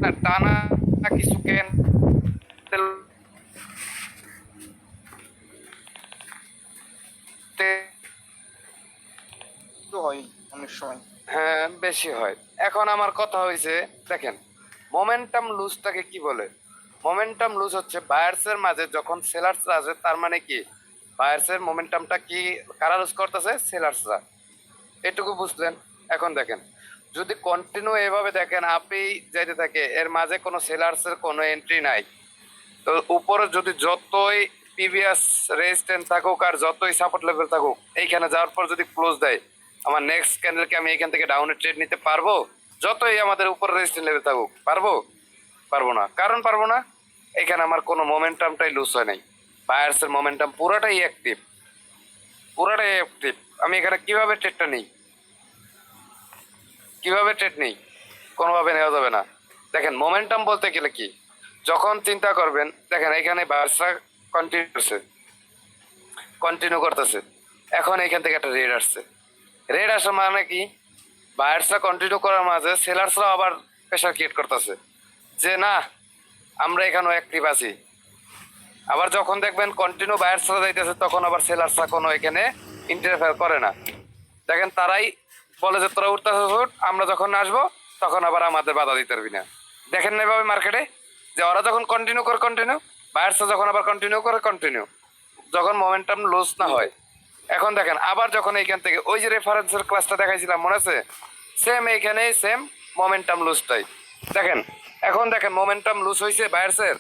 না, টানা কিছু ক্যান্ডেল হয় অনেক সময়। হ্যাঁ, বেশি হয়। এখন আমার কথা হয়েছে, দেখেন মোমেন্টাম লুজটাকে কি বলে? মোমেন্টাম লুজ হচ্ছে বায়ার্সের মাঝে যখন সেলার্সরা আসে, তার মানে কি বায়ার্সের মোমেন্টামটা কি কারা লুজ করতেছে? সেলার্সরা। এটুকু বুঝলেন? এখন দেখেন যদি কন্টিনিউ এভাবে দেখেন আপনি যাইতে থাকে, এর মাঝে কোনো সেলার্সের কোনো এন্ট্রি নাই, তো উপরে যদি যতই প্রিভিয়াস রেজিস্ট্যান্স থাকুক আর যতই সাপোর্ট লেভেল থাকুক, এইখানে যাওয়ার পর যদি ক্লোজ দেয়, আমার নেক্সট ক্যান্ডেলকে আমি এখান থেকে ডাউনে ট্রেড নিতে পারবো? যতই আমাদের উপরে রেজিস্ট্যান্স লেভেল থাকুক, পারবো? পারবো না। কারণ পারবো না, এখানে আমার কোনো মোমেন্টামটাই লুজ হয় নাই। বায়ার্সের মোমেন্টাম পুরোটাই অ্যাক্টিভ, পুরোটাই অ্যাক্টিভ। আমি এখানে কিভাবে ট্রেডটা নিই? কিভাবে ট্রেড নেই? কোনোভাবে নেওয়া যাবে না। দেখেন মোমেন্টাম বলতে গেলে কি, যখন চিন্তা করবেন, দেখেন এখানে বার্সা কন্টিনিউ করতেছে, এখন এখান থেকে একটা রেড আসছে। রেড আসা মানে কি, বায়ার্সরা কন্টিনিউ করার মাঝে সেলার্সরা আবার প্রেশার ক্রিয়েট করতেছে যে না, আমরা এখানেও অ্যাক্টিভ আছি। আবার যখন দেখবেন কন্টিনিউ বায়ার্সরা যাইতেছে, তখন আবার সেলার্সরা কোনো এখানে ইন্টারফেয়ার করে না। দেখেন তারাই বলে যে তোরা উঠতেছে উঠ, আমরা যখন আসবো তখন আবার আমাদের বাধা দিতে পারবি না। দেখেন না এভাবে মার্কেটে যে ওরা যখন কন্টিনিউ করে কন্টিনিউ, বায়ার্সরা যখন আবার কন্টিনিউ করে কন্টিনিউ, যখন মোমেন্টাম লুজ না হয়। এখন দেখেন আবার যখন এইখান থেকে ওই যে রেফারেন্সের ক্লাসটা দেখাইছিলাম, মনে আছে? সেম এইখানে সেম মোমেন্টাম লুজটাই দেখেন। এখন দেখেন মোমেন্টাম লুজ হয়েছে বায়ার্সের,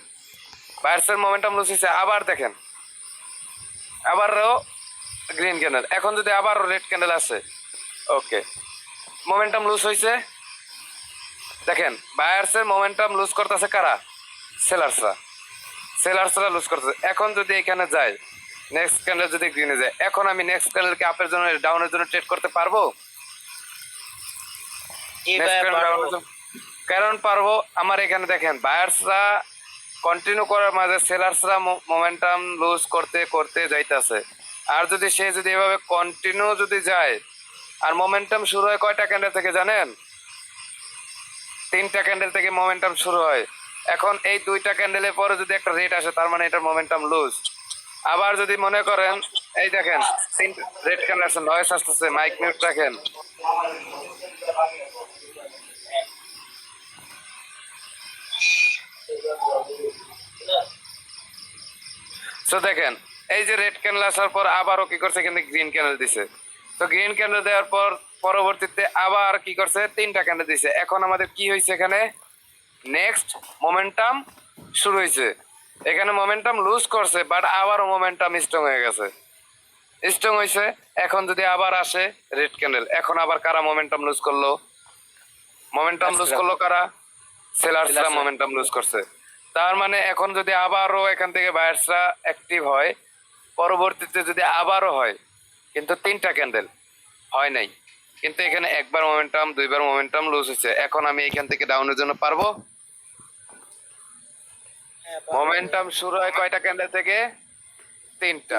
বায়ার্সের মোমেন্টাম লুজ হয়েছে। আবার দেখেন আবারও গ্রিন ক্যান্ডেল, এখন যদি আবারও রেড ক্যান্ডেল আসে, ওকে মোমেন্টাম লুজ হয়েছে। দেখেন বায়ার্সের মোমেন্টাম লুজ করতেছে কারা? সেলার্সরা। সেলার্সরা লুজ করতেছে। এখন যদি এখানে যায়, নেক্সট ক্যান্ডেল যদি গ্রিনে যায়, এখন আমি নেক্সট ক্যান্ডেলকে আপের জন্য ডাউনের জন্য ট্রেড করতে পারবো? কারণ পারবো। আমার এখানে দেখেন বায়ার্সরা কন্টিনিউ করার মাঝে সেলার্সরা মোমেন্টাম লুজ করতে করতে যাইতেছে। আর যদি সে যদি এভাবে কন্টিনিউ যদি যায়, আর মোমেন্টাম শুরু হয় কয়টা ক্যান্ডেল থেকে জানেন? 3টা ক্যান্ডেল থেকে মোমেন্টাম শুরু হয়। এখন এই 2টা ক্যান্ডেলের পরে যদি একটা রেড আসে, তার মানে এটার মোমেন্টাম লুজ। আবার যদি মনে করেন, এই দেখেন 3 রেড ক্যান্ডেল আসছে, নয়েস আসতেছে, মাইক মিউট রাখেন। তো দেখেন এই যে রেড ক্যান্ডেল আসার পর আবারও কি করছে, এখানে গ্রিন ক্যান্ডেল দিছে। তো গ্রিন ক্যান্ডেল দেওয়ার পর পরবর্তীতে আবার কি করছে, 3টা ক্যান্ডেল দিছে। এখন আমাদের কি হয়েছে, এখানে নেক্সট মোমেন্টাম শুরু হয়েছে। এখানে মোমেন্টাম লুজ করছে, বাট আবারও মোমেন্টাম স্ট্রং হয়ে গেছে, স্ট্রং হয়েছে। এখন যদি আবার আসে রেড ক্যান্ডেল, এখন আবার কারা মোমেন্টাম লুজ করলো? মোমেন্টাম লুজ করলো কারা? সেলার্সরা মোমেন্টাম লুজ করছে। তার মানে এখন যদি আবারও এখান থেকে বায়ার্সরা অ্যাক্টিভ হয়, পরবর্তীতে যদি আবারও হয়, কিন্তু 3টা ক্যান্ডেল হয় নাই, কিন্তু এখানে একবার মোমেন্টাম, দুইবার মোমেন্টাম লুজ হয়েছে। এখন আমি এখান থেকে ডাউনের জন্য পারবো? মোমেন্টাম শুরু হয় কয়টা ক্যান্ডেল থেকে? 3টা।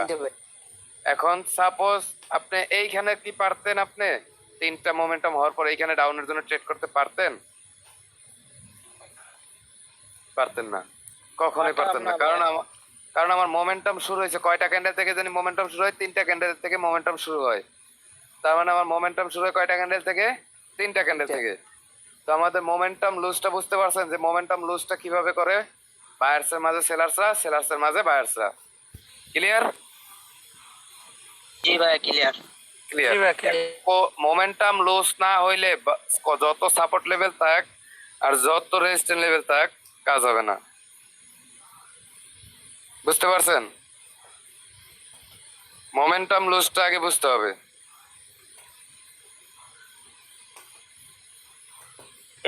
এখন সাপোজ আপনি এইখানে কি পারতেন, আপনি 3টা মোমেন্টাম হওয়ার পর এইখানে ডাউনের জন্য ট্রেড করতে পারতেন? পারতেন না, কখনোই পারতেন না। কারণ আমার মোমেন্টাম শুরু হয়েছে কয়টা ক্যান্ডেল থেকে জানি? মোমেন্টাম শুরু হয় 3টা ক্যান্ডেল থেকে মোমেন্টাম শুরু হয়। তার মানে আমার মোমেন্টাম শুরু হয় কয়টা ক্যান্ডেল থেকে? 3টা ক্যান্ডেল থেকে। তো আমাদের মোমেন্টাম লুজটা বুঝতে পারছেন যে মোমেন্টাম লুজটা কিভাবে করে? বায়ার্সের মাঝে সেলার্সরা, সেলার্সের মাঝে বায়ার্সরা। ক্লিয়ার? জি ভাই ক্লিয়ার। ক্লিয়ার। মোমেন্টাম লুজ না হইলে যত সাপোর্ট লেভেল থাক আর যত রেজিস্ট্যান্স লেভেল থাক, কাজ হবে না। বুঝতে পারছেন? মোমেন্টাম লুজটা আগে বুঝতে হবে।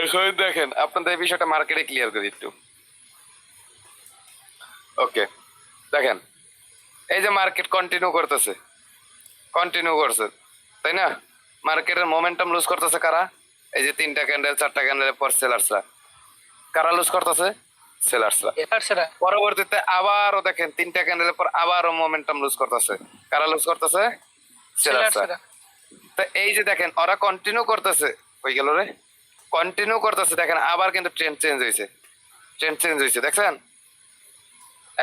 এখন দেখেন আপনাদের এই বিষয়টা মার্কেটে ক্লিয়ার করি একটু। ওকে দেখেন, এই যে মার্কেট কন্টিনিউ করতেছে, কন্টিনিউ করছে, তাই না? মার্কেটের মোমেন্টাম লুজ করতেছে কারা? এই যে 3টা ক্যান্ডেল 4টা ক্যান্ডেলের পর সেলার্সরা। কারা লুজ করতেছে? সেলার্সরা। পরবর্তীতে আবারও দেখেন 3টা ক্যান্ডেলের পর আবারও মোমেন্টাম লুজ করতেছে। কারা লুজ করতেছে? সেলার্সরা। তো এই যে দেখেন ওরা কন্টিনিউ করতেছে, হয়ে গেল রে, কন্টিনিউ করতেছে, দেখেন আবার কিন্তু ট্রেন্ড চেঞ্জ হয়েছে, ট্রেন্ড চেঞ্জ হয়েছে দেখছেন।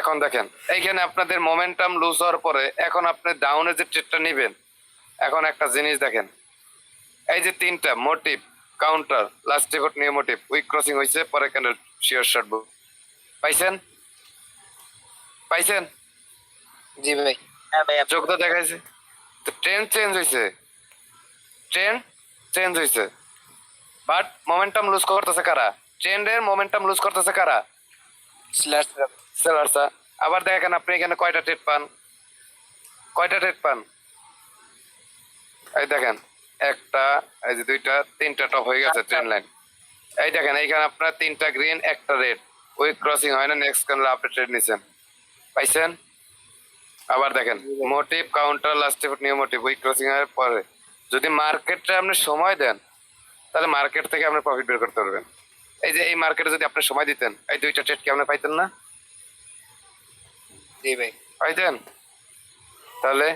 এখন দেখেন এইখানে আপনাদের মোমেন্টাম লুজ হওয়ার পরে এখন আপনি ডাউনের যে ট্রেডটা নেবেন, এখন একটা জিনিস দেখেন, এই যে তিনটা মোটিভ, কাউন্টার, লাস্ট রিপোর্ট নিয়ে মোটিভ, উইক ক্রসিং হয়েছে, পরে ক্যান্ডেল শিওর শর্ট বুক পাইছেন, পাইছেন জি ভাই। হ্যাঁ ভাই। যোগ্যতা দেখাইছে। তো ট্রেন্ড চেঞ্জ হয়েছে, ট্রেন্ড চেঞ্জ হয়েছে, বাট মোমেন্টাম লুজ করতেছে কারা? ট্রেন্ডের মোমেন্টাম লুজ করতেছে কারা? সেলারসা। আবার দেখেন আপনি এখানে কয়টা ট্রেড পান, কয়টা ট্রেড পান, এই দেখেন একটা, এই যে দুইটা, তিনটা টপ হয়ে গেছে ট্রেন্ড লাইন। এই দেখেন এইখানে আপনার তিনটা গ্রিন একটা রেড, উইক ক্রসিং হয় না, নেক্সট ক্যান্ডেল আপনি ট্রেড নিছেন, পাইছেন। আবার দেখেন motive, counter, last new motive, weak crossing এর পরে যদি মার্কেটে আপনি সময় দেন তাহলে মার্কেট থেকে আপনি প্রফিট বের করতে পারবেন। এই যে এই মার্কেটে যদি আপনি সময় দিতেন এই দুইটা ট্রেড কি আপনি পাইতেন না? জি ভাই। পাইতেন। তাহলে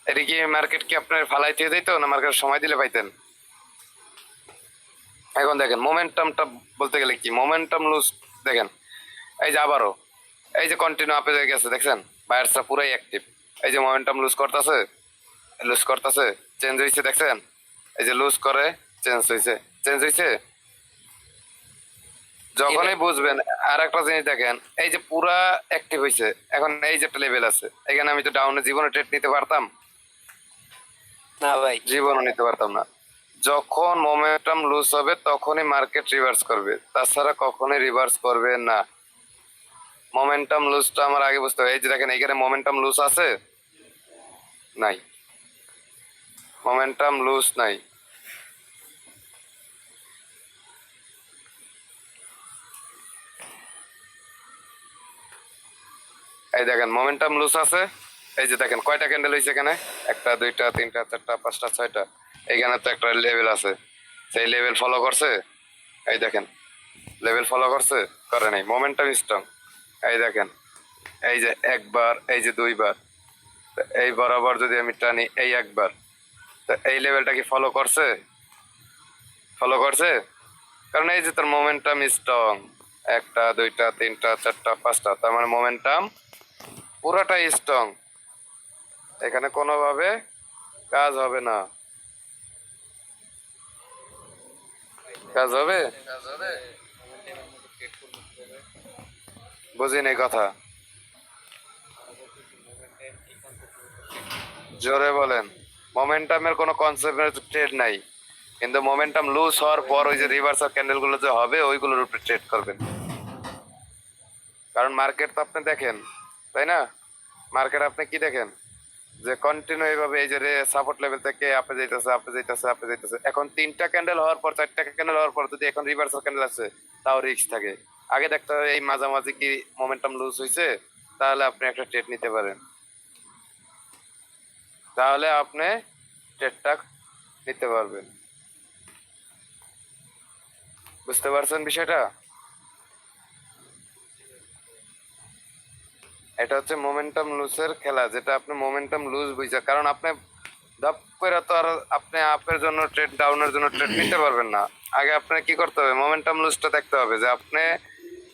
এটা কি মার্কেট কি আপনার ফালাই দিয়ে দিত না মার্কেট সময় দিলে পাইতেন? এখন দেখেন মোমেন্টামটা বলতে গেলে কি, মোমেন্টাম লুজ দেখেন, এই যে আবারও এই যে কন্টিনিউ আপে গেছে দেখছেন, বায়ার্সরা পুরাই অ্যাক্টিভ, এই যে মোমেন্টাম লুজ করতেছে, লুজ করতেছে, চেঞ্জ হয়েছে দেখছেন, এই যে লুজ করে চেঞ্জ হয়েছে, চেঞ্জ হয়েছে। যখনই বুঝবেন আর একটা জিনিস দেখেন, এই যে পুরা অ্যাক্টিভ হয়েছে, এখন এই যে একটা লেভেল আছে, এখানে আমি তো ডাউনে জীবনে ট্রেড নিতে পারতাম না ভাই। জীবনও নিতে পারতাম না। যখন মোমেন্টাম লুজ হবে তখনই মার্কেট রিভার্স করবে, তাছাড়া কখনোই রিভার্স করবে না। মোমেন্টাম লুজটা আমার আগে বুঝতে হবে। এই যে দেখেন এখানে মোমেন্টাম লুজ আছে, নাই, মোমেন্টাম লুজ নাই। এই দেখেন মোমেন্টাম লুজ আছে, এই যে দেখেন কয়টা ক্যান্ডেল হয়েছে এখানে, একটা, দুইটা, তিনটা, চারটা, পাঁচটা, ছয়টা, এইখানে তো একটা লেভেল আছে, সেই লেভেল ফলো করছে, এই দেখেন লেভেল ফলো করছে, করে নাই, মোমেন্টাম স্ট্রং। এই দেখেন এই যে একবার, এই যে দুইবার, তো এই বরাবর যদি আমি টানি এই একবার, তো এই লেভেলটা কি ফলো করছে? ফলো করছে, কারণ এই যে তার মোমেন্টাম স্ট্রং, একটা, দুইটা, তিনটা, চারটা, পাঁচটা, তার মানে মোমেন্টাম পুরোটাই স্ট্রং, এখানে কোনোভাবে কাজ হবে না। কাজ হবে, বুঝিনি এই কথা, জোরে বলেন। মোমেন্টামের কোনো কনসেপ্ট ট্রেড নাই, কিন্তু মোমেন্টাম লুজ হওয়ার পর ওই যে রিভার্সাল ক্যান্ডেল গুলো যে হবে ওইগুলোর উপরে ট্রেড করবেন, কারণ মার্কেট তো আপনি দেখেন, তাই না? মার্কেট আপনি কি দেখেন যে কন্টিনিউ এইভাবে এই যে সাপোর্ট লেভেল থেকে আপে যাইতেছে, আপে যাইতেছে, আপে যাইতেছে। এখন তিনটা ক্যান্ডেল হওয়ার পর, চারটা ক্যান্ডেল হওয়ার পর যদি এখন রিভার্সাল ক্যান্ডেল আছে তাও রিস্ক থাকে। আগে দেখতে হবে এই মাঝামাঝি কি মোমেন্টাম লুজ হয়েছে, তাহলে আপনি একটা ট্রেড নিতে পারেন, তাহলে আপনি ট্রেডটা নিতে পারবেন। বুঝতে পারছেন বিষয়টা? এটা হচ্ছে মোমেন্টাম লুজের খেলা, যেটা আপনি মোমেন্টাম লুজ বুঝছে, কারণ আপনি ধাপ করে তো আর আপনি আপের জন্য ট্রেড, ডাউনের জন্য ট্রেড নিতে পারবেন না। আগে আপনি কি করতে হবে, মোমেন্টাম লুজটা দেখতে হবে, যে আপনি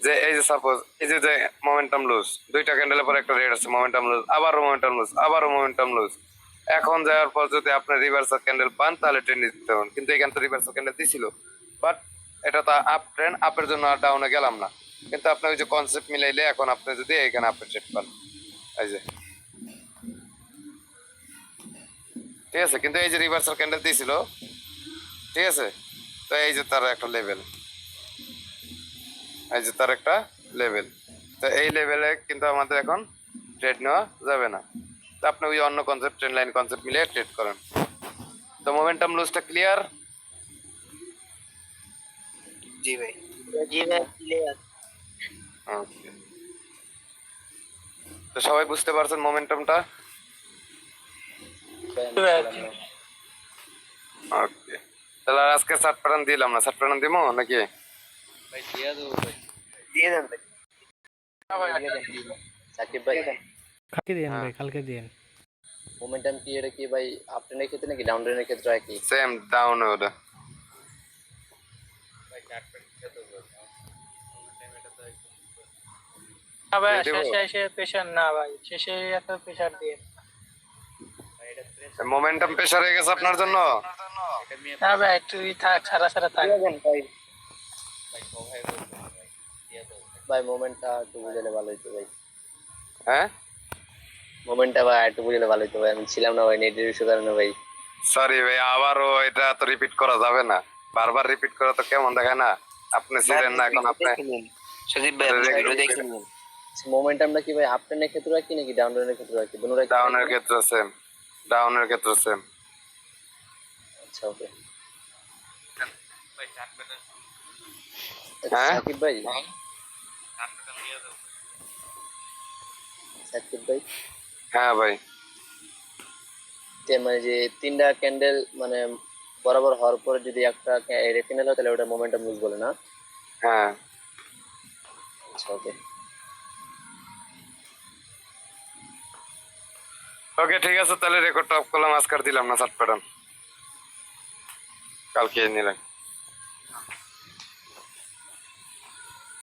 যে এই যে সাপোজ এই যে মোমেন্টাম লুজ, দুইটা ক্যান্ডেলের পর একটা রেড আছে, মোমেন্টাম লুজ, আবারও মোমেন্টাম লুজ, আবারও মোমেন্টাম লুজ, এখন যাওয়ার পর যদি আপনি রিভার্সাল ক্যান্ডেল পান তাহলে ট্রেড নিতে পারেন, কিন্তু এখানে তো রিভার্সাল ক্যান্ডেল দিছিল, বাট এটা তো আপ ট্রেন্ড, আপের জন্য আর ডাউনে গেলাম না, কিন্তু আপনি ওই যে কনসেপ্ট মিলাইলে এখন আপনি যদি এখানে আপনি ট্রেড পান, এই যে ঠিক আছে, কিন্তু এই যে রিভার্সাল ক্যান্ডেল দিয়েছিল, ঠিক আছে, তো এই যে তার একটা লেভেল, এই যে তার একটা লেভেল, তো এই লেভেলে কিন্তু আমাদের এখন ট্রেড নেওয়া যাবে না। তো আপনি ওই অন্য কনসেপ্ট, ট্রেন্ড লাইন কনসেপ্ট মিলিয়ে ট্রেড করেন। তো মোমেন্টাম লুজটা ক্লিয়ার? জি ভাই। জি ভাই ক্লিয়ার। ওকে, তো সবাই বুঝতে পারছেন মোমেন্টামটা? ওকে, তাহলে আর আজকে সাত প্যাটার্ন দিলাম না, সাত প্যাটার্ন দিব নাকি? ভাই দিয়ে দেবো ভাই। দিয়ে দেন ভাই। দিয়ে দেন। সাকিব ভাই। কালকে দিন হ্যাঁ। ভাই, কালকে দিন। মোমেন্টাম কি এটা কি ভাই আপ ট্রেনের ক্ষেত্রে নাকি ডাউন ট্রেনের ক্ষেত্রে একই? সেম ডাউন ওটা। ভাই চার্ট প্যাটার্নটা তো বললাম মোমেন্টাম এটা তো একদম না ভাই, দিয়ে দিব? শেষে এসে প্রেশার না ভাই, শেষে এত প্রেশার দিয়ে ভাই এটা প্রেস মোমেন্টাম প্রেসার হয়ে গেছে আপনার জন্য? এটা নিয়ে না ভাই, একটু থাক, ছাড়া ছাড়া থাক। ভাই ভাই সবাই বলছে ভাই দিয়ে দাও ভাই মোমেন্টটা একটু বুঝালে ভালো হতো ভাই হ্যাঁ মোমেন্টটা ভাই একটু বুঝালে ভালো হতো ভাই আমি ছিলাম না ভাই নেটের ইস্যু কারণে ভাই সরি ভাই, আবারও এটা তো রিপিট করা যাবে না। বারবার রিপিট করা তো কেমন দেখায় না। আপনি ছিলেন না, এখন আপনি সজীব ভাই আপনি ভিডিও দেখে নিন। মোমেন্টামটা কি ভাই আপ ট্রেনের ক্ষেত্রে রাখি নাকি ডাউন ট্রেনের ক্ষেত্রে রাখি দুটোটাই ডাউনের ক্ষেত্রে সেম, ডাউনের ক্ষেত্রে সেম। আচ্ছা ওকে হ্যাঁ? সাকিব ভাই সাকিব ভাই হ্যাঁ ভাই, মানে যে তিনটা ক্যান্ডেল মানে বরাবর হওয়ার পরে যদি একটা রেফিনাল হয় তাহলে ওটা মোমেন্টাম লুজ বলে না? হ্যাঁ। আচ্ছা ওকে ওকে ঠিক আছে, তাহলে রেকর্ডটা অফ করলাম, আজকার দিলাম না চাট প্যাটার্ন, কালকে নিলাম।